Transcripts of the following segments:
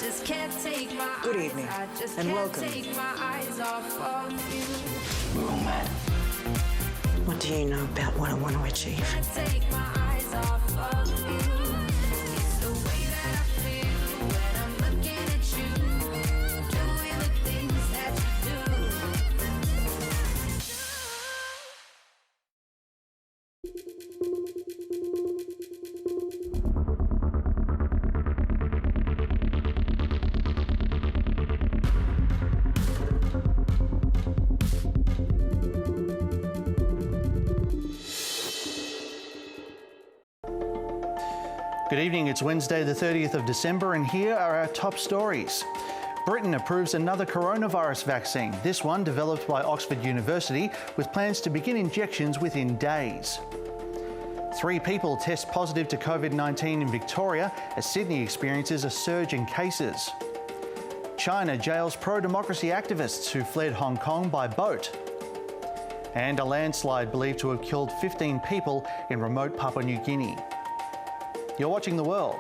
Good evening, and welcome. Woman, what do you know about what I want to achieve? Good evening, it's Wednesday the 30th of December and here are our top stories. Britain approves another coronavirus vaccine, this one developed by Oxford University with plans to begin injections within days. 3 people test positive to COVID-19 in Victoria as Sydney experiences a surge in cases. China jails pro-democracy activists who fled Hong Kong by boat. And a landslide believed to have killed 15 people in remote Papua New Guinea. You're watching The World.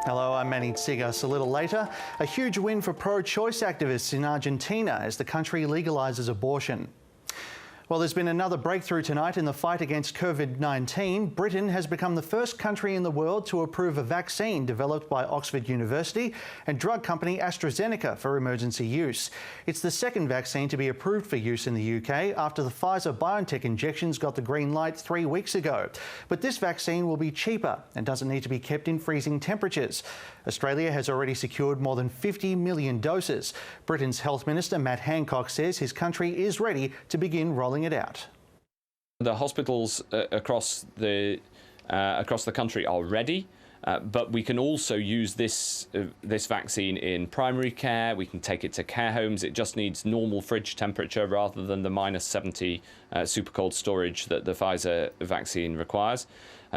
Hello, I'm Manny Tsigas. A little later, a huge win for pro-choice activists in Argentina as the country legalises abortion. Well, there's been another breakthrough tonight in the fight against COVID-19. Britain has become the first country in the world to approve a vaccine developed by Oxford University and drug company AstraZeneca for emergency use. It's the second vaccine to be approved for use in the UK after the Pfizer-BioNTech injections got the green light 3 weeks ago. But this vaccine will be cheaper and doesn't need to be kept in freezing temperatures. Australia has already secured more than 50 million doses. Britain's Health Minister Matt Hancock says his country is ready to begin rolling it out. The hospitals across the country are ready, but we can also use this vaccine in primary care. We can take it to care homes. It just needs normal fridge temperature rather than the -70 super cold storage that the Pfizer vaccine requires.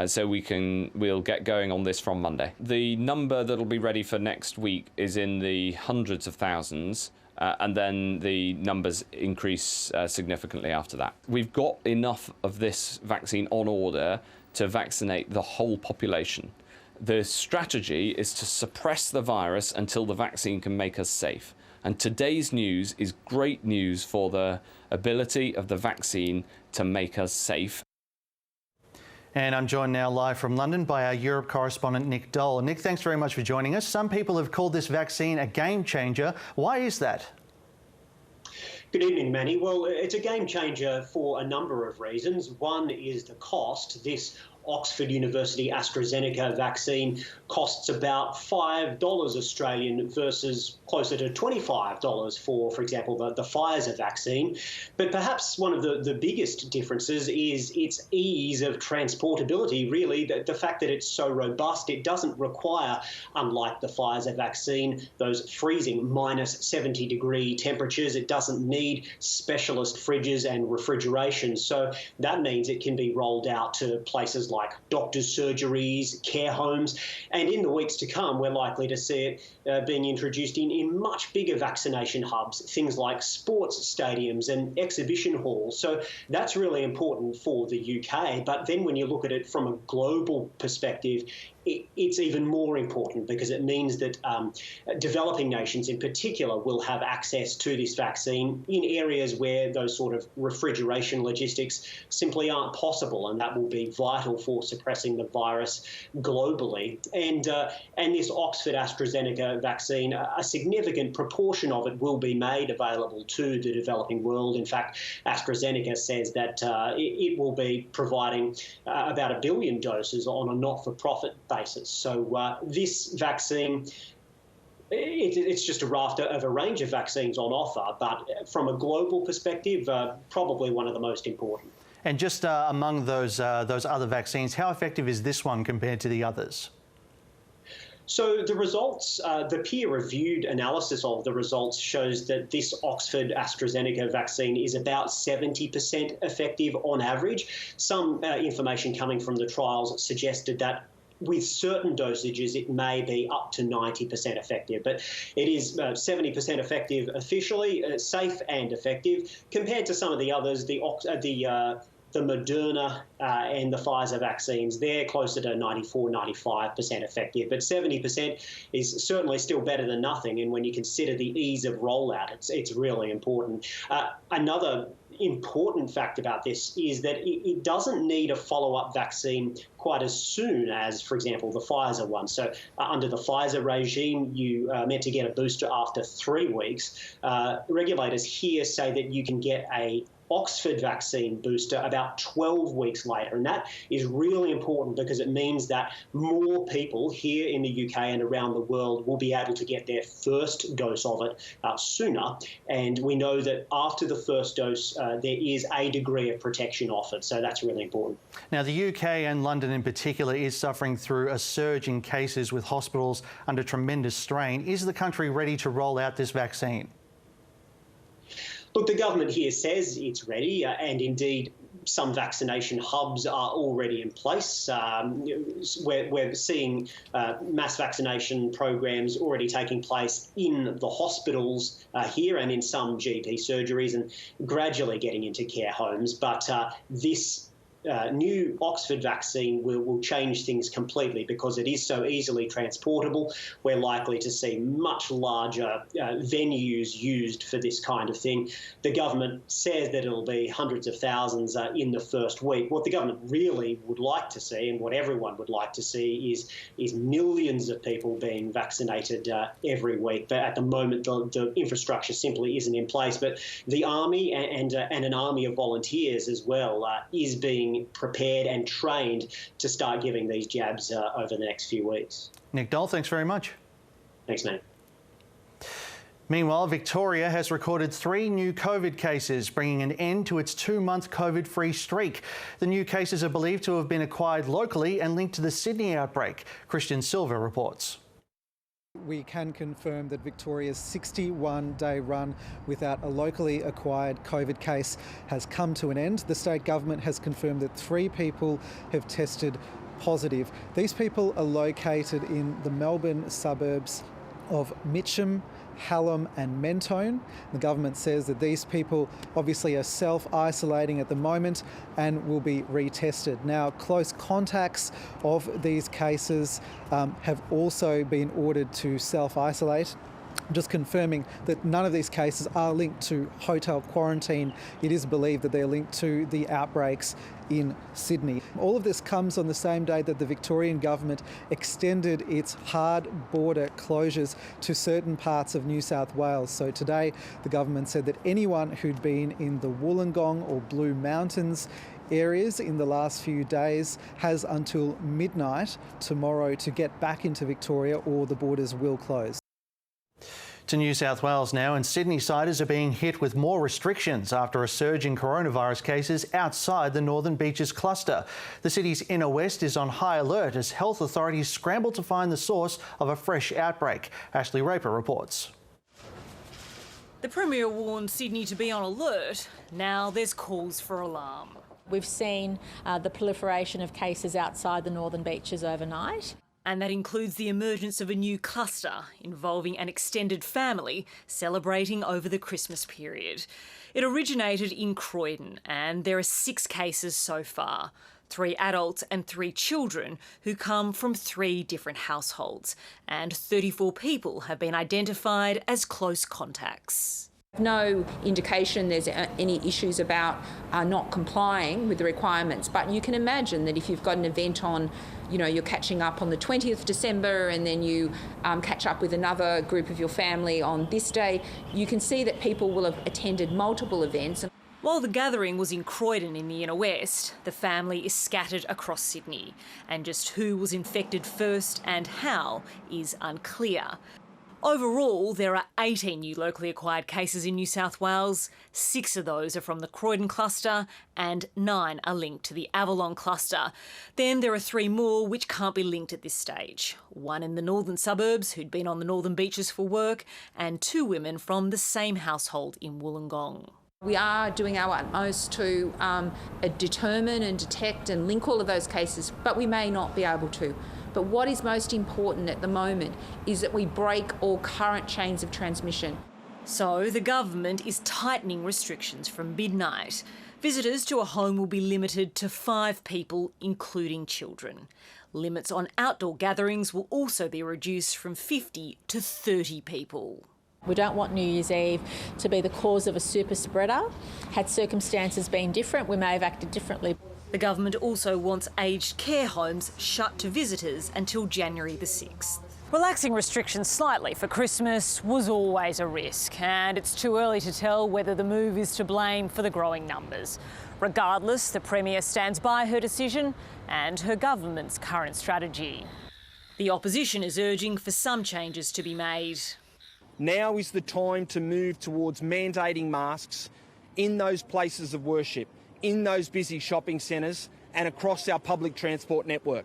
So we'll get going on this from Monday. The number that'll be ready for next week is in the hundreds of thousands. And then the numbers increase significantly after that. We've got enough of this vaccine on order to vaccinate the whole population. The strategy is to suppress the virus until the vaccine can make us safe. And today's news is great news for the ability of the vaccine to make us safe. And I'm joined now live from London by our Europe correspondent, Nick Dole. Nick, thanks very much for joining us. Some people have called this vaccine a game changer. Why is that? Good evening, Manny. Well, it's a game changer for a number of reasons. One is the cost. This Oxford University AstraZeneca vaccine costs about $5 Australian versus closer to $25 for example, the Pfizer vaccine. But perhaps one of the biggest differences is its ease of transportability, really, the fact that it's so robust. It doesn't require, unlike the Pfizer vaccine, those freezing -70-degree temperatures. It doesn't need specialist fridges and refrigeration. So that means it can be rolled out to places like doctors' surgeries, care homes, and in the weeks to come, we're likely to see it being introduced in much bigger vaccination hubs, things like sports stadiums and exhibition halls. So that's really important for the UK. But then when you look at it from a global perspective, it's even more important because it means that developing nations in particular will have access to this vaccine in areas where those sort of refrigeration logistics simply aren't possible, and that will be vital for suppressing the virus globally. And this Oxford AstraZeneca vaccine, a significant proportion of it will be made available to the developing world. In fact, AstraZeneca says that it will be providing about 1 billion doses on a not-for-profit basis. So this vaccine, it's just a raft of a range of vaccines on offer, but from a global perspective, probably one of the most important. And just among those other vaccines, how effective is this one compared to the others? So the results, the peer-reviewed analysis of the results shows that this Oxford AstraZeneca vaccine is about 70% effective on average. Some information coming from the trials suggested that with certain dosages, it may be up to 90% effective, but it is 70% effective officially, safe and effective. Compared to some of the others, the Moderna and the Pfizer vaccines, they're closer to 94, 95% effective, but 70% is certainly still better than nothing. And when you consider the ease of rollout, it's really important. Another important fact about this is that it doesn't need a follow-up vaccine quite as soon as, for example, the Pfizer one. So under the Pfizer regime, you are meant to get a booster after 3 weeks. Regulators here say that you can get a Oxford vaccine booster about 12 weeks later. And that is really important because it means that more people here in the UK and around the world will be able to get their first dose of it sooner. And we know that after the first dose, there is a degree of protection offered. So that's really important. Now, the UK and London in particular is suffering through a surge in cases with hospitals under tremendous strain. Is the country ready to roll out this vaccine? Look, the government here says it's ready, and indeed some vaccination hubs are already in place. We're seeing mass vaccination programs already taking place in the hospitals here and in some GP surgeries and gradually getting into care homes. But this new Oxford vaccine will change things completely because it is so easily transportable. We're likely to see much larger venues used for this kind of thing. The government says that it'll be hundreds of thousands in the first week. What the government really would like to see, and what everyone would like to see, is millions of people being vaccinated every week. But at the moment, the infrastructure simply isn't in place. But the army and an army of volunteers as well is being prepared and trained to start giving these jabs over the next few weeks. Nick Dole, thanks very much. Thanks, mate. Meanwhile, Victoria has recorded 3 new COVID cases, bringing an end to its 2-month COVID-free streak. The new cases are believed to have been acquired locally and linked to the Sydney outbreak. Christian Silva reports. We can confirm that Victoria's 61-day run without a locally acquired COVID case has come to an end. The state government has confirmed that 3 people have tested positive. These people are located in the Melbourne suburbs of Mitcham, Hallam and Mentone. The government says that these people obviously are self-isolating at the moment and will be retested. Now, close contacts of these cases have also been ordered to self-isolate. Just confirming that none of these cases are linked to hotel quarantine. It is believed that they're linked to the outbreaks in Sydney. All of this comes on the same day that the Victorian government extended its hard border closures to certain parts of New South Wales. So today, the government said that anyone who'd been in the Wollongong or Blue Mountains areas in the last few days has until midnight tomorrow to get back into Victoria, or the borders will close. To New South Wales now, and Sydney-siders are being hit with more restrictions after a surge in coronavirus cases outside the Northern Beaches cluster. The city's inner west is on high alert as health authorities scramble to find the source of a fresh outbreak. Ashley Raper reports. The Premier warned Sydney to be on alert. Now there's calls for alarm. We've seen the proliferation of cases outside the Northern Beaches overnight. And that includes the emergence of a new cluster involving an extended family celebrating over the Christmas period. It originated in Croydon and there are 6 cases so far. 3 adults and 3 children who come from 3 different households. And 34 people have been identified as close contacts. No indication there's any issues about not complying with the requirements, but you can imagine that if you've got an event on, you're catching up on the 20th December and then you catch up with another group of your family on this day, you can see that people will have attended multiple events. While the gathering was in Croydon in the inner west, the family is scattered across Sydney, and just who was infected first and how is unclear. Overall, there are 18 new locally acquired cases in New South Wales. 6 of those are from the Croydon cluster and 9 are linked to the Avalon cluster. Then there are 3 more which can't be linked at this stage. 1 in the northern suburbs who'd been on the northern beaches for work, and 2 women from the same household in Wollongong. We are doing our utmost to determine and detect and link all of those cases, but we may not be able to. But what is most important at the moment is that we break all current chains of transmission. So the government is tightening restrictions from midnight. Visitors to a home will be limited to 5 people, including children. Limits on outdoor gatherings will also be reduced from 50 to 30 people. We don't want New Year's Eve to be the cause of a super spreader. Had circumstances been different, we may have acted differently. The government also wants aged care homes shut to visitors until January the 6th. Relaxing restrictions slightly for Christmas was always a risk, and it's too early to tell whether the move is to blame for the growing numbers. Regardless, the Premier stands by her decision and her government's current strategy. The opposition is urging for some changes to be made. Now is the time to move towards mandating masks in those places of worship, in those busy shopping centres and across our public transport network.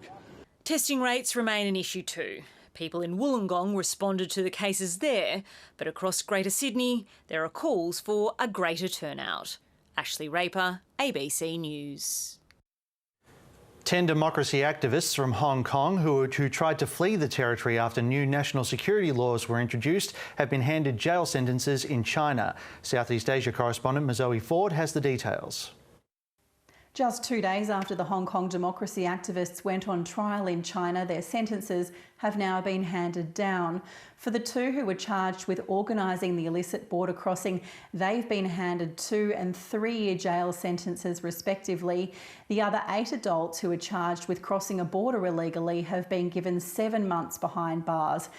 Testing rates remain an issue too. People in Wollongong responded to the cases there, but across Greater Sydney there are calls for a greater turnout. Ashley Raper, ABC News. 10 democracy activists from Hong Kong who tried to flee the territory after new national security laws were introduced have been handed jail sentences in China. Southeast Asia correspondent Zoe Ford has the details. Just 2 days after the Hong Kong democracy activists went on trial in China, their sentences have now been handed down. For the 2 who were charged with organising the illicit border crossing, they've been handed 2- and 3-year jail sentences respectively. The other 8 adults who were charged with crossing a border illegally have been given 7 months behind bars.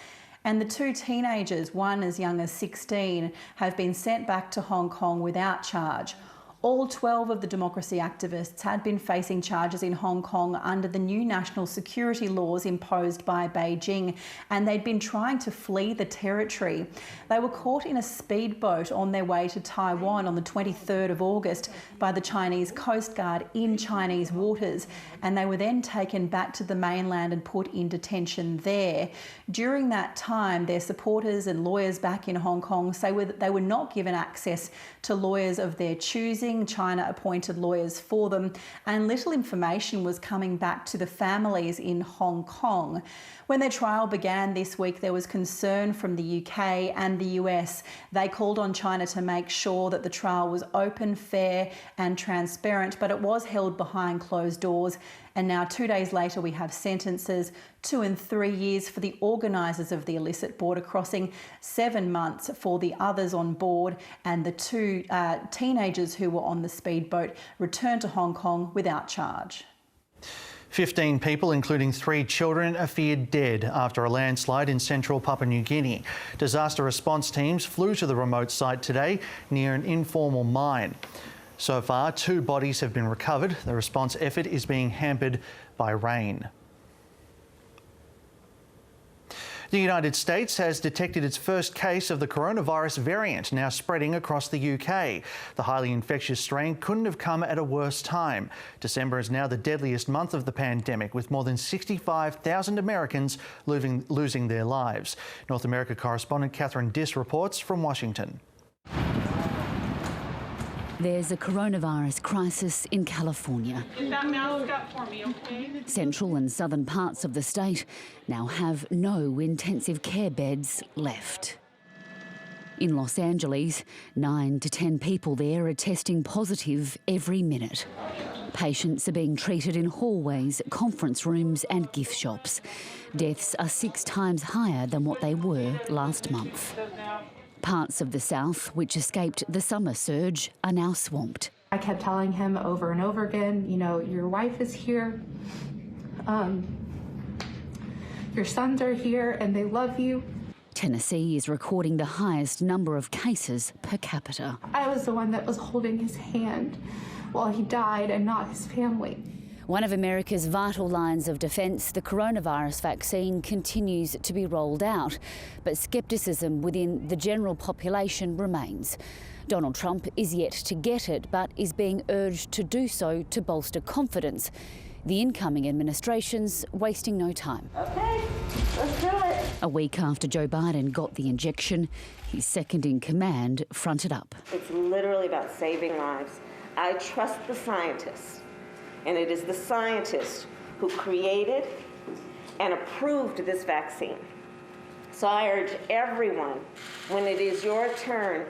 And the 2 teenagers, one as young as 16, have been sent back to Hong Kong without charge. All 12 of the democracy activists had been facing charges in Hong Kong under the new national security laws imposed by Beijing, and they'd been trying to flee the territory. They were caught in a speedboat on their way to Taiwan on the 23rd of August by the Chinese Coast Guard in Chinese waters, and they were then taken back to the mainland and put in detention there. During that time, their supporters and lawyers back in Hong Kong say that they were not given access to lawyers of their choosing. China appointed lawyers for them, and little information was coming back to the families in Hong Kong. When their trial began this week, there was concern from the UK and the US. They called on China to make sure that the trial was open, fair and transparent, but it was held behind closed doors. And now 2 days later, we have sentences 2 and 3 years for the organisers of the illicit border crossing, 7 months for the others on board, and the 2 teenagers who were on the speedboat returned to Hong Kong without charge. 15 people, including 3 children, are feared dead after a landslide in central Papua New Guinea. Disaster response teams flew to the remote site today near an informal mine. So far, 2 bodies have been recovered. The response effort is being hampered by rain. The United States has detected its first case of the coronavirus variant, now spreading across the UK. The highly infectious strain couldn't have come at a worse time. December is now the deadliest month of the pandemic, with more than 65,000 Americans losing their lives. North America correspondent Catherine Diss reports from Washington. There's a coronavirus crisis in California. Get that mask up for me, okay? Central and southern parts of the state now have no intensive care beds left. In Los Angeles, 9 to 10 people there are testing positive every minute. Patients are being treated in hallways, conference rooms and gift shops. Deaths are 6 times higher than what they were last month. Parts of the south, which escaped the summer surge, are now swamped. I kept telling him over and over again, you know, your wife is here, your sons are here and they love you. Tennessee is recording the highest number of cases per capita. I was the one that was holding his hand while he died and not his family. One of America's vital lines of defence, the coronavirus vaccine continues to be rolled out, but scepticism within the general population remains. Donald Trump is yet to get it, but is being urged to do so to bolster confidence. The incoming administration's wasting no time. Okay, let's do it. A week after Joe Biden got the injection, his second in command fronted up. It's literally about saving lives. I trust the scientists, and it is the scientists who created and approved this vaccine. So I urge everyone, when it is your turn,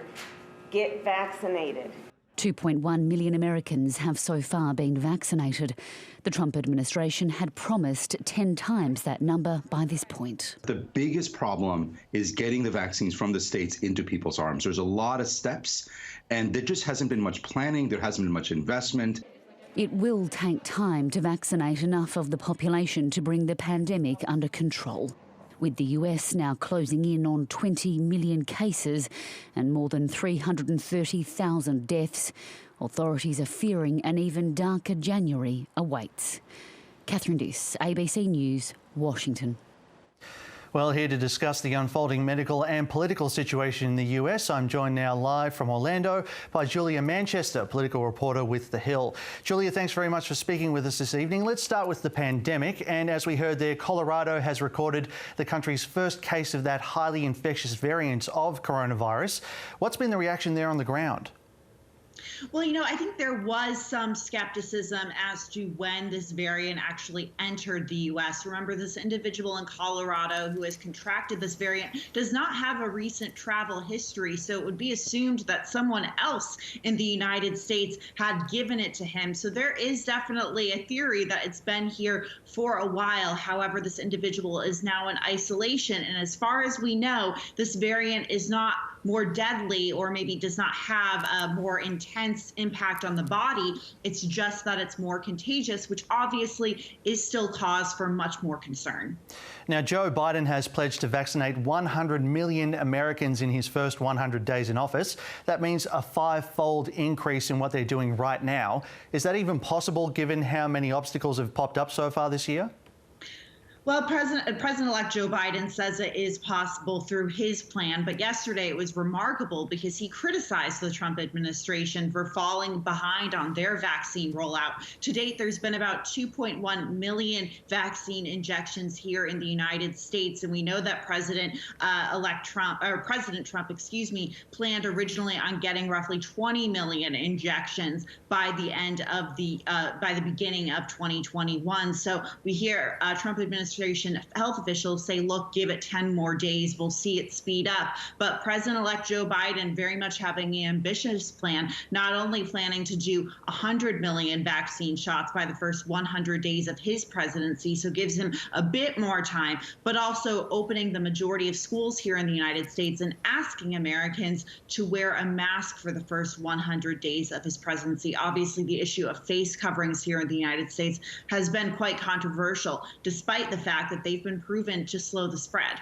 get vaccinated. 2.1 million Americans have so far been vaccinated. The Trump administration had promised 10 times that number by this point. The biggest problem is getting the vaccines from the states into people's arms. There's a lot of steps, and there just hasn't been much planning. There hasn't been much investment. It will take time to vaccinate enough of the population to bring the pandemic under control. With the US now closing in on 20 million cases and more than 330,000 deaths, authorities are fearing an even darker January awaits. Catherine Diss, ABC News, Washington. Well, here to discuss the unfolding medical and political situation in the US, I'm joined now live from Orlando by Julia Manchester, political reporter with The Hill. Julia, thanks very much for speaking with us this evening. Let's start with the pandemic. And as we heard there, Colorado has recorded the country's first case of that highly infectious variant of coronavirus. What's been the reaction there on the ground? Well, I think there was some skepticism as to when this variant actually entered the U.S. Remember, this individual in Colorado who has contracted this variant does not have a recent travel history, so it would be assumed that someone else in the United States had given it to him. So there is definitely a theory that it's been here for a while. However, this individual is now in isolation, and as far as we know, this variant is not more deadly or maybe does not have a more intense impact on the body. It's just that it's more contagious, which obviously is still cause for much more concern. Now, Joe Biden has pledged to vaccinate 100 million Americans in his first 100 days in office. That means a 5-fold increase in what they're doing right now. Is that even possible given how many obstacles have popped up so far this year? Well, President-elect Joe Biden says it is possible through his plan, but yesterday it was remarkable because he criticized the Trump administration for falling behind on their vaccine rollout. To date, there's been about 2.1 million vaccine injections here in the United States, and we know that President Trump, planned originally on getting roughly 20 million injections by the beginning of 2021. So we hear Trump administration health officials say, look, give it 10 more days, we'll see it speed up. But President-elect Joe Biden very much having an ambitious plan, not only planning to do 100 million vaccine shots by the first 100 days of his presidency, so gives him a bit more time, but also opening the majority of schools here in the United States and asking Americans to wear a mask for the first 100 days of his presidency. Obviously, the issue of face coverings here in the United States has been quite controversial, despite the fact that they've been proven to slow the spread.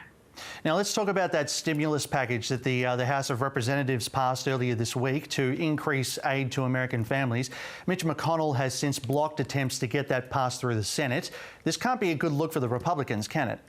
Now let's talk about that stimulus package that the House of Representatives passed earlier this week to increase aid to American families. Mitch McConnell has since blocked attempts to get that passed through the Senate. This can't be a good look for the Republicans, can it?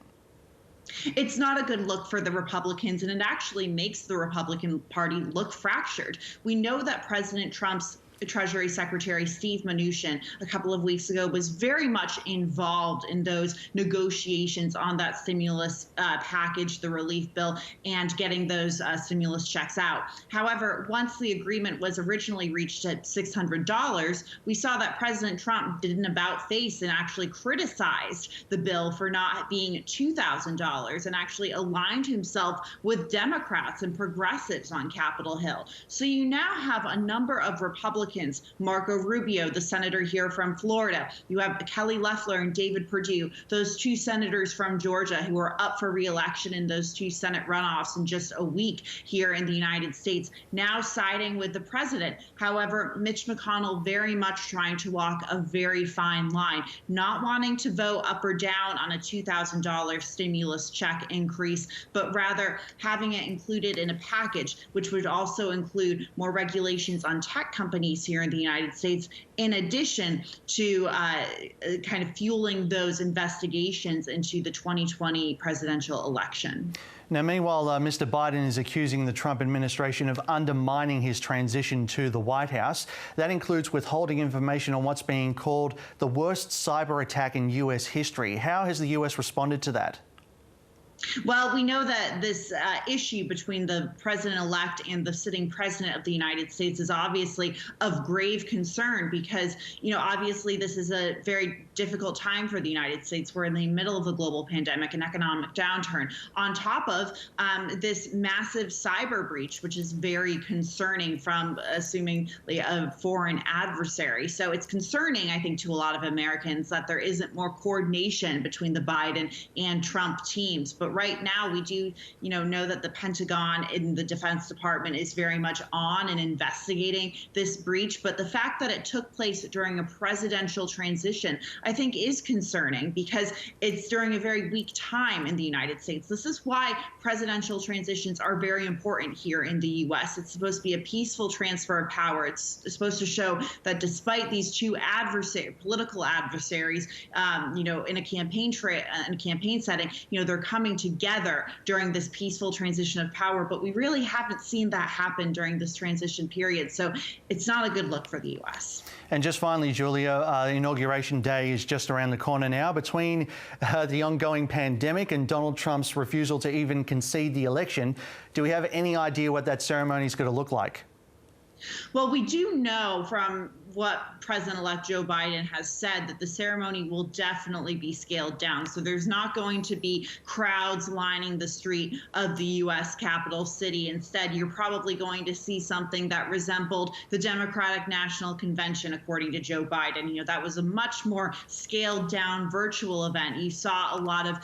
It's not a good look for the Republicans, and it actually makes the Republican Party look fractured. We know that President Trump's Treasury Secretary Steve Mnuchin a couple of weeks ago was very much involved in those negotiations on that stimulus package, the relief bill, and getting those stimulus checks out. However, once the agreement was originally reached at $600, we saw that President Trump did an about-face and actually criticized the bill for not being $2,000 and actually aligned himself with Democrats and progressives on Capitol Hill. So you now have a number of Republicans, Marco Rubio, the senator here from Florida. You have Kelly Loeffler and David Perdue, those two senators from Georgia who are up for re-election in those two Senate runoffs in just a week here in the United States, now siding with the president. However, Mitch McConnell very much trying to walk a very fine line, not wanting to vote up or down on a $2,000 stimulus check increase, but rather having it included in a package, which would also include more regulations on tech companies companies here in the United States, in addition to kind of fueling those investigations into the 2020 presidential election. Now, meanwhile, Mr. Biden is accusing the Trump administration of undermining his transition to the White House. That includes withholding information on what's being called the worst cyber attack in US history. How has the US responded to that? Well, we know that this issue between the president-elect and the sitting president of the United States is obviously of grave concern because, obviously this is a very difficult time for the United States. We're in the middle of a global pandemic and economic downturn. On top of this massive cyber breach, which is very concerning from assumingly a foreign adversary. So it's concerning, I think, to a lot of Americans that there isn't more coordination between the Biden and Trump teams. But right now, we do, know that the Pentagon and the Defense Department is very much on and investigating this breach. But the fact that it took place during a presidential transition, I think, is concerning because it's during a very weak time in the United States. This is why presidential transitions are very important here in the U.S. It's supposed to be a peaceful transfer of power. It's supposed to show that despite these two political adversaries, in a campaign setting, they're coming together during this peaceful transition of power. But we really haven't seen that happen during this transition period. So it's not a good look for the U.S. And just finally, Julia, Inauguration Day is just around the corner now. Between the ongoing pandemic and Donald Trump's refusal to even concede the election, do we have any idea what that ceremony is going to look like? Well, we do know from what President-elect Joe Biden has said that the ceremony will definitely be scaled down. So there's not going to be crowds lining the street of the U.S. capital city. Instead, you're probably going to see something that resembled the Democratic National Convention, according to Joe Biden. That was a much more scaled down virtual event. You saw a lot of,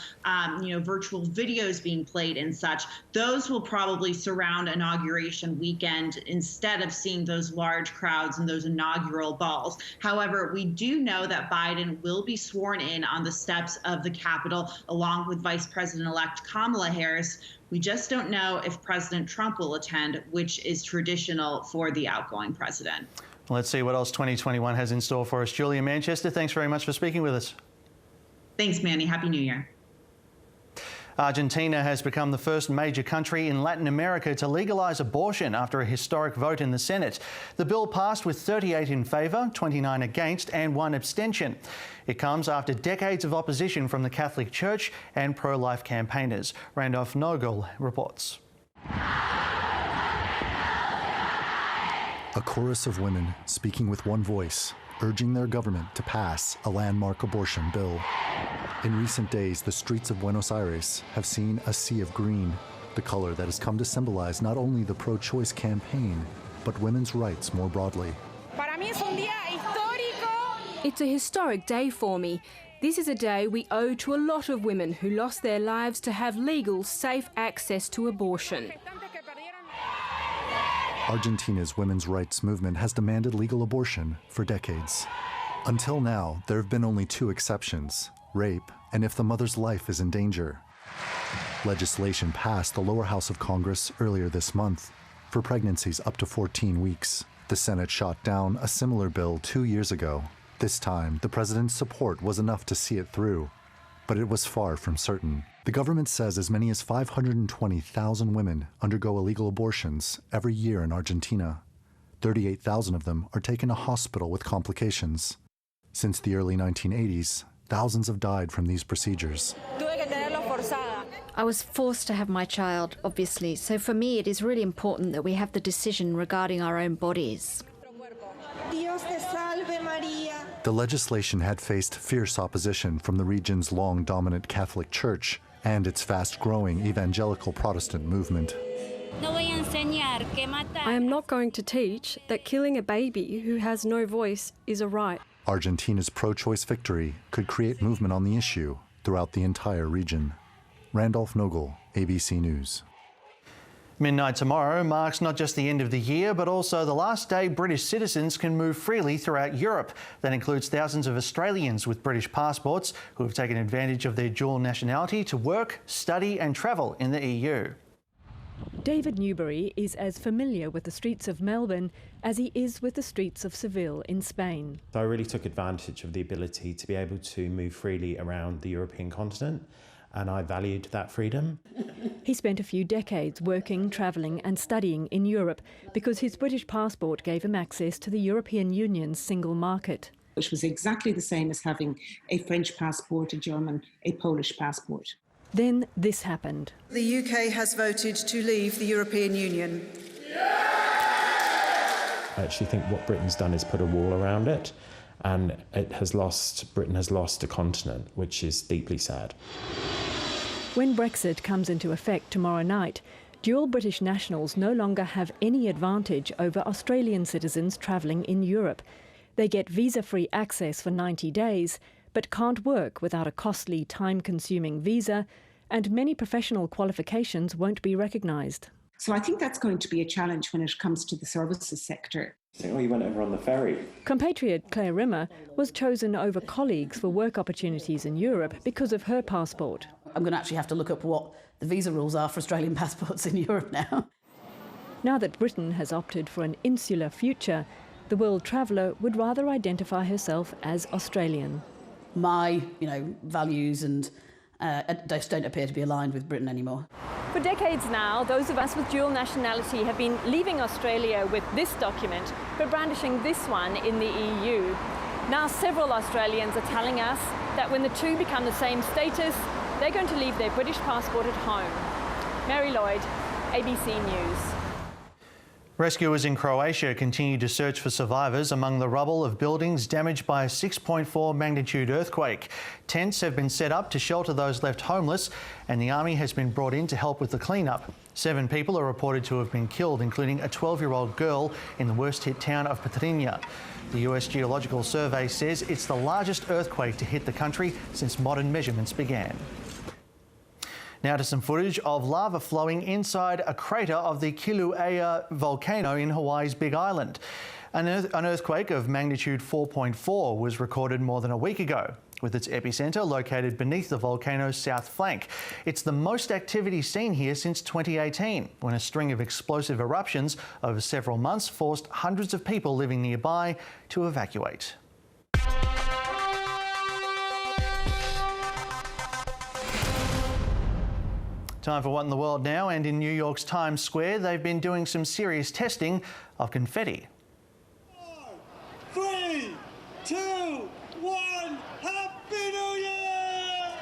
virtual videos being played and such. Those will probably surround inauguration weekend instead of seeing those large crowds and those inaugural balls. However, we do know that Biden will be sworn in on the steps of the Capitol along with Vice President-elect Kamala Harris. We just don't know if President Trump will attend, which is traditional for the outgoing president. Let's see what else 2021 has in store for us. Julia Manchester, thanks very much for speaking with us. Thanks, Manny. Happy New Year. Argentina has become the first major country in Latin America to legalise abortion after a historic vote in the Senate. The bill passed with 38 in favour, 29 against and 1 abstention. It comes after decades of opposition from the Catholic Church and pro-life campaigners. Randolph Nogel reports. A chorus of women speaking with one voice, urging their government to pass a landmark abortion bill. In recent days, the streets of Buenos Aires have seen a sea of green, the color that has come to symbolize not only the pro-choice campaign, but women's rights more broadly. It's a historic day for me. This is a day we owe to a lot of women who lost their lives to have legal, safe access to abortion. Argentina's women's rights movement has demanded legal abortion for decades. Until now, there have been only 2 exceptions: rape and if the mother's life is in danger. Legislation passed the lower house of Congress earlier this month for pregnancies up to 14 weeks. The Senate shot down a similar bill 2 years ago. This time, the president's support was enough to see it through, but it was far from certain. The government says as many as 520,000 women undergo illegal abortions every year in Argentina. 38,000 of them are taken to hospital with complications. Since the early 1980s, thousands have died from these procedures. I was forced to have my child, obviously, so for me it is really important that we have the decision regarding our own bodies. The legislation had faced fierce opposition from the region's long dominant Catholic Church and its fast-growing evangelical Protestant movement. I am not going to teach that killing a baby who has no voice is a right. Argentina's pro-choice victory could create movement on the issue throughout the entire region. Randolph Nogel, ABC News. Midnight tomorrow marks not just the end of the year, but also the last day British citizens can move freely throughout Europe. That includes thousands of Australians with British passports who have taken advantage of their dual nationality to work, study and travel in the EU. David Newbury is as familiar with the streets of Melbourne as he is with the streets of Seville in Spain. So I really took advantage of the ability to be able to move freely around the European continent, and I valued that freedom. He spent a few decades working, travelling and studying in Europe because his British passport gave him access to the European Union's single market. Which was exactly the same as having a French passport, a German, a Polish passport. Then this happened. The UK has voted to leave the European Union. I actually think what Britain's done is put a wall around it, and Britain has lost a continent, which is deeply sad. When Brexit comes into effect tomorrow night, dual British nationals no longer have any advantage over Australian citizens travelling in Europe. They get visa-free access for 90 days, but can't work without a costly, time-consuming visa, and many professional qualifications won't be recognised. So I think that's going to be a challenge when it comes to the services sector. Oh, you went over on the ferry. Compatriot Claire Rimmer was chosen over colleagues for work opportunities in Europe because of her passport. I'm going to actually have to look up what the visa rules are for Australian passports in Europe now. Now that Britain has opted for an insular future, the world traveller would rather identify herself as Australian. My, values and just don't appear to be aligned with Britain anymore. For decades now, those of us with dual nationality have been leaving Australia with this document, but brandishing this one in the EU. Now several Australians are telling us that when the two become the same status, they're going to leave their British passport at home. Mary Lloyd, ABC News. Rescuers in Croatia continue to search for survivors among the rubble of buildings damaged by a 6.4 magnitude earthquake. Tents have been set up to shelter those left homeless, and the army has been brought in to help with the cleanup. 7 people are reported to have been killed, including a 12-year-old girl in the worst-hit town of Petrinja. The US Geological Survey says it's the largest earthquake to hit the country since modern measurements began. Now to some footage of lava flowing inside a crater of the Kilauea volcano in Hawaii's Big Island. An earthquake of magnitude 4.4 was recorded more than a week ago, with its epicentre located beneath the volcano's south flank. It's the most activity seen here since 2018, when a string of explosive eruptions over several months forced hundreds of people living nearby to evacuate. Time for What in the World now, and in New York's Times Square, they've been doing some serious testing of confetti. 4, 3, 2, 1, Happy New Year!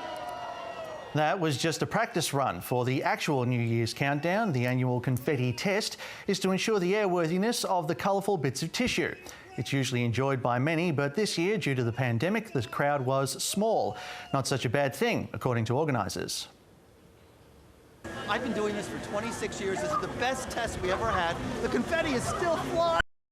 That was just a practice run for the actual New Year's countdown. The annual confetti test is to ensure the airworthiness of the colourful bits of tissue. It's usually enjoyed by many, but this year, due to the pandemic, the crowd was small. Not such a bad thing, according to organisers. I've been doing this for 26 years. This is the best test we ever had. The confetti is still flying.